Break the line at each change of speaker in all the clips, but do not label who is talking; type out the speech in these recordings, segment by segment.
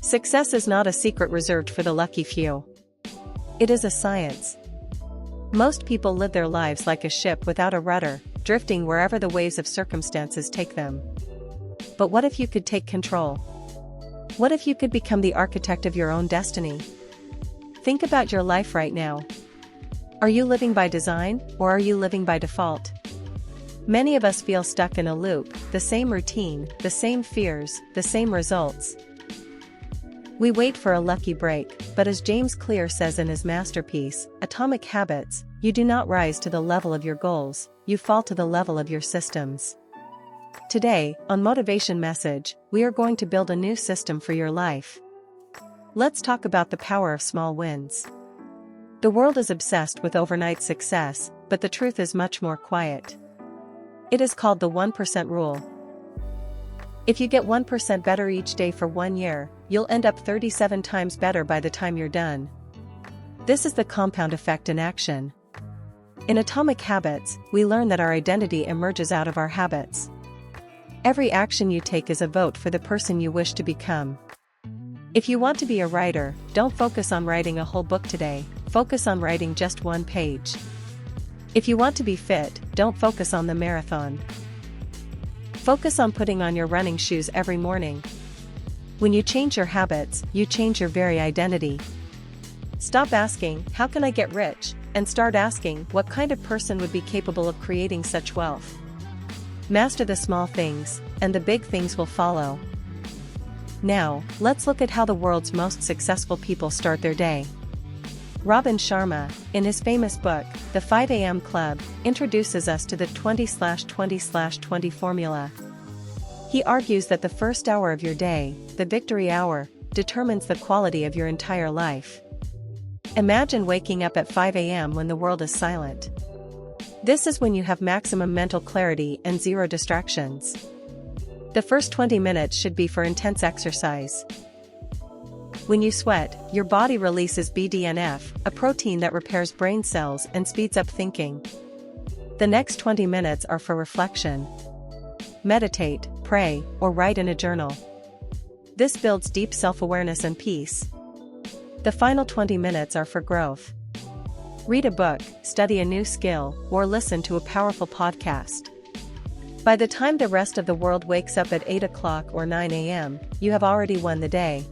Success is not a secret reserved for the lucky few. It is a science. Most people live their lives like a ship without a rudder, drifting wherever the waves of circumstances take them. But what if you could take control? What if you could become the architect of your own destiny? Think about your life right now. Are you living by design, or are you living by default? Many of us feel stuck in a loop, the same routine, the same fears, the same results. We wait for a lucky break, but as James Clear says in his masterpiece, Atomic Habits, you do not rise to the level of your goals, you fall to the level of your systems. Today, on Motivation Message, we are going to build a new system for your life. Let's talk about the power of small wins. The world is obsessed with overnight success, but the truth is much more quiet. It is called the 1% rule. If you get 1% better each day for 1 year, you'll end up 37 times better by the time you're done. This is the compound effect in action. In Atomic Habits, we learn that our identity emerges out of our habits. Every action you take is a vote for the person you wish to become. If you want to be a writer, don't focus on writing a whole book today, focus on writing just one page. If you want to be fit, don't focus on the marathon. Focus on putting on your running shoes every morning. When you change your habits, you change your very identity. Stop asking, how can I get rich? And start asking, what kind of person would be capable of creating such wealth? Master the small things, and the big things will follow. Now, let's look at how the world's most successful people start their day. Robin Sharma, in his famous book, The 5 a.m. Club, introduces us to the 20/20/20 formula. He argues that the first hour of your day, the victory hour, determines the quality of your entire life. Imagine waking up at 5 a.m. when the world is silent. This is when you have maximum mental clarity and zero distractions. The first 20 minutes should be for intense exercise. When you sweat, your body releases BDNF, a protein that repairs brain cells and speeds up thinking. The next 20 minutes are for reflection. Meditate, pray, or write in a journal. This builds deep self-awareness and peace. The final 20 minutes are for growth. Read a book, study a new skill, or listen to a powerful podcast. By the time the rest of the world wakes up at 8 o'clock or 9 a.m., you have already won the day.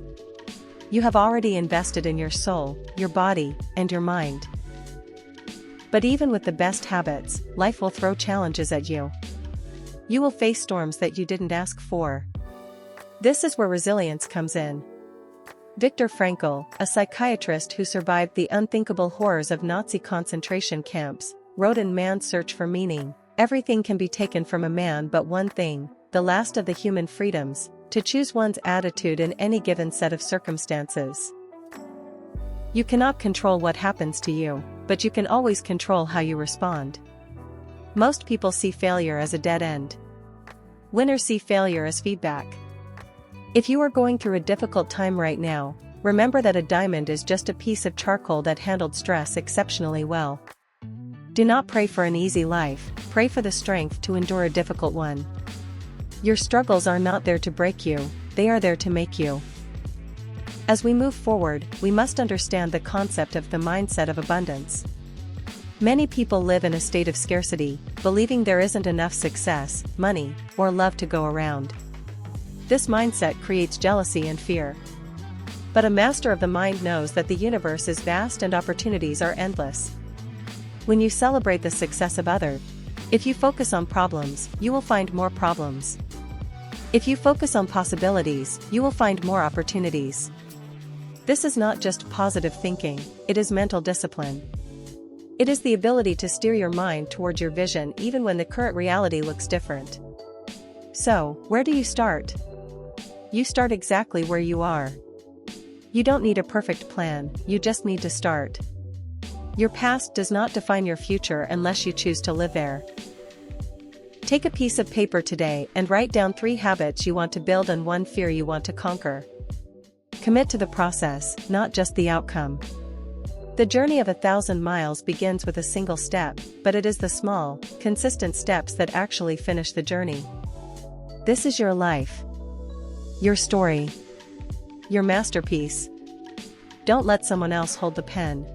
You have already invested in your soul, your body, and your mind. But even with the best habits, life will throw challenges at you. You will face storms that you didn't ask for. This is where resilience comes in. Viktor Frankl, a psychiatrist who survived the unthinkable horrors of Nazi concentration camps, wrote in Man's Search for Meaning, everything can be taken from a man but one thing, the last of the human freedoms, to choose one's attitude in any given set of circumstances. You cannot control what happens to you, but you can always control how you respond. Most people see failure as a dead end. Winners see failure as feedback. If you are going through a difficult time right now, remember that a diamond is just a piece of charcoal that handled stress exceptionally well. Do not pray for an easy life, pray for the strength to endure a difficult one. Your struggles are not there to break you, they are there to make you. As we move forward, we must understand the concept of the mindset of abundance. Many people live in a state of scarcity, believing there isn't enough success, money, or love to go around. This mindset creates jealousy and fear. But a master of the mind knows that the universe is vast and opportunities are endless. When you celebrate the success of others, if you focus on problems, you will find more problems. If you focus on possibilities, you will find more opportunities. This is not just positive thinking, it is mental discipline. It is the ability to steer your mind towards your vision even when the current reality looks different. So, where do you start? You start exactly where you are. You don't need a perfect plan, you just need to start. Your past does not define your future unless you choose to live there. Take a piece of paper today and write down 3 habits you want to build and 1 fear you want to conquer. Commit to the process, not just the outcome. The journey of 1,000 miles begins with a single step, but it is the small, consistent steps that actually finish the journey. This is your life. Your story. your masterpiece. Don't let someone else hold the pen.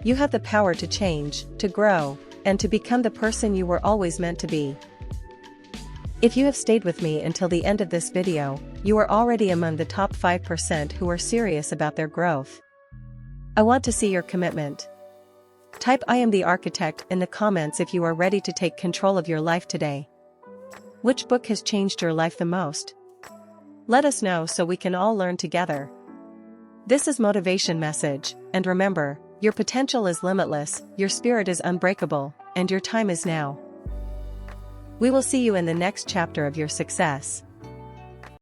You have the power to change, to grow, and to become the person you were always meant to be. If you have stayed with me until the end of this video, you are already among the top 5% who are serious about their growth. I want to see your commitment. Type "I am the architect" in the comments if you are ready to take control of your life today. Which book has changed your life the most? Let us know so we can all learn together. This is Motivation Message, and remember, your potential is limitless, your spirit is unbreakable, and your time is now. We will see you in the next chapter of your success.